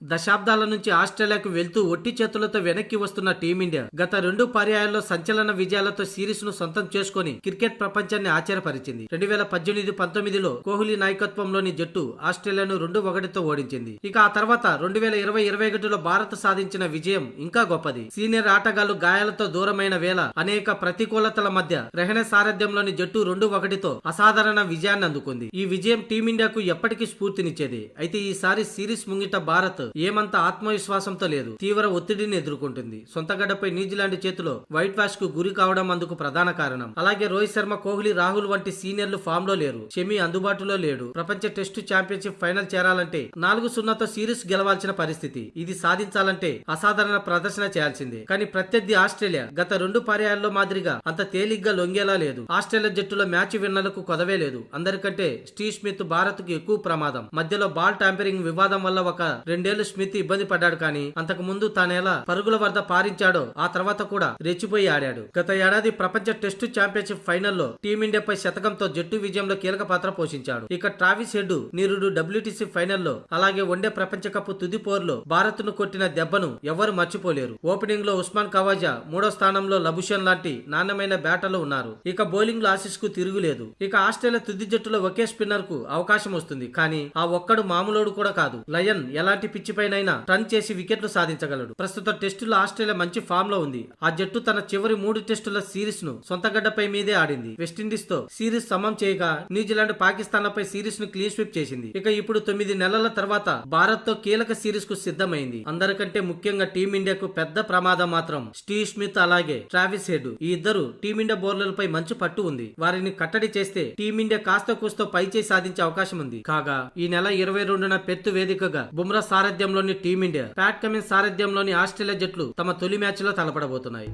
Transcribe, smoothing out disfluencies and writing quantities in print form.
దశాబ్దాల నుంచి ఆస్ట్రేలియాకు వెళ్తూ ఒట్టి చేతులతో వెనక్కి వస్తున్న టీమిండియా గత 2 పర్యాయాల్లో సంచలన విజయాలతో సిరీస్ ను సొంతం చేసుకుని క్రికెట్ ప్రపంచాన్ని ఆశ్చర్యపరిచింది. 2018-19లో కోహ్లీ నాయకత్వంలోని జట్టు ఆస్ట్రేలియాను 2-1తో ఓడించింది. ఇక ఆ తర్వాత 2020-21లో భారత్ సాధించిన విజయం ఇంకా గొప్పది. సీనియర్ ఆటగాళ్లు గాయాలతో దూరమైన వేళ అనేక ప్రతికూలతల మధ్య రెహనే సారథ్యంలోని జట్టు 2-1తో అసాధారణ విజయాన్ని అందుకుంది. ఈ విజయం టీమిండియాకు ఎప్పటికీ స్ఫూర్తినిచ్చేది. అయితే ఈసారి సిరీస్ ముంగిట భారత్ ఏమంత ఆత్మవిశ్వాసంతో లేదు. తీవ్ర ఒత్తిడిని ఎదుర్కొంటుంది. సొంత గడ్డపై న్యూజిలాండ్ చేతిలో వైట్ వాష్ కు గురి కావడం అందుకు ప్రధాన కారణం. అలాగే రోహిత్ శర్మ, కోహ్లీ, రాహుల్ వంటి సీనియర్లు ఫామ్ లో లేరు. షమి అందుబాటులో లేడు. ప్రపంచ టెస్టు ఛాంపియన్షిప్ ఫైనల్ చేరాలంటే 4-0తో సిరీస్ గెలవాల్సిన పరిస్థితి. ఇది సాధించాలంటే అసాధారణ ప్రదర్శన చేయాల్సిందే. కానీ ప్రత్యర్థి ఆస్ట్రేలియా గత 2 పర్యాయాల్లో మాదిరిగా అంత తేలిగ్గా లొంగేలా లేదు. ఆస్ట్రేలియా జట్టులో మ్యాచ్ విన్నర్లకు కొదవే లేదు. అందరికంటే స్టీవ్ స్మిత్ భారత్ కు ఎక్కువ ప్రమాదం. మధ్యలో బాల్ ట్యాంపరింగ్ వివాదం వల్ల ఒక 2 స్మిత్ ఇబ్బంది పడ్డాడు. కానీ అంతకు ముందు తానెలా పరుగుల వద్ద పారించాడో ఆ తర్వాత కూడా రెచ్చిపోయి ఆడాడు. గత ఏడాది ప్రపంచ టెస్టు ఛాంపియన్షిప్ ఫైనల్లో టీమిండియాపై శతకంతో జట్టు విజయంలో కీలక పాత్ర పోషించాడు. ఇక ట్రావిస్ హెడ్ నిరుడు WTC ఫైనల్లో అలాగే వన్డే ప్రపంచ కప్ తుది పోరులో భారత్ ను కొట్టిన దెబ్బను ఎవరు మర్చిపోలేరు. ఓపెనింగ్ లో ఉస్మాన్ ఖవాజా, 3వ స్థానంలో లబుషన్ లాంటి నాణ్యమైన బ్యాటర్లు ఉన్నారు. ఇక బౌలింగ్ లో ఆసీస్ కు తిరుగులేదు. ఇక ఆస్ట్రేలియా తుది జట్టులో ఒకే స్పిన్నర్ కు అవకాశం వస్తుంది. కానీ ఆ ఒక్కడు మామూలోడు కూడా కాదు. లయన్ ఎలాంటి పిచ్చి పైనైనా రన్ చేసి వికెట్లు సాధించగలడు. ప్రస్తుత టెస్టులో ఆస్ట్రేలియా మంచి ఫామ్ లో ఉంది. ఆ జట్టు తన చివరి 3 టెస్టుల సిరీస్ ను సొంత గడ్డపై మీదే ఆడింది. వెస్టిండీస్ తో సిరీస్ సమం చేయగా న్యూజిలాండ్, పాకిస్తాన్ లపై సిరీస్ ను క్లీన్ స్వీప్ చేసింది. ఇక ఇప్పుడు 9 నెలల తర్వాత భారత్ తో కీలక సిరీస్ కు సిద్ధమైంది. అందరికంటే ముఖ్యంగా టీమిండియాకు పెద్ద ప్రమాదం మాత్రం స్టీవ్ స్మిత్ అలాగే ట్రావిస్ హెడ్. ఈ ఇద్దరు టీమిండియా బౌలర్లపై మంచి పట్టు ఉంది. వారిని కట్టడి చేస్తే టీమిండియా కాస్త కూస్తో పైచేయి సాధించే అవకాశం ఉంది. కాగా ఈ నెల 22న పెర్త్ వేదికగా బుమ్రా సారథ్యంలోని టీమిండియా, ప్యాట్ కమిన్స్ సారథ్యంలోని ఆస్ట్రేలియా జట్లు తమ తొలి మ్యాచ్ లో తలపడబోతున్నాయి.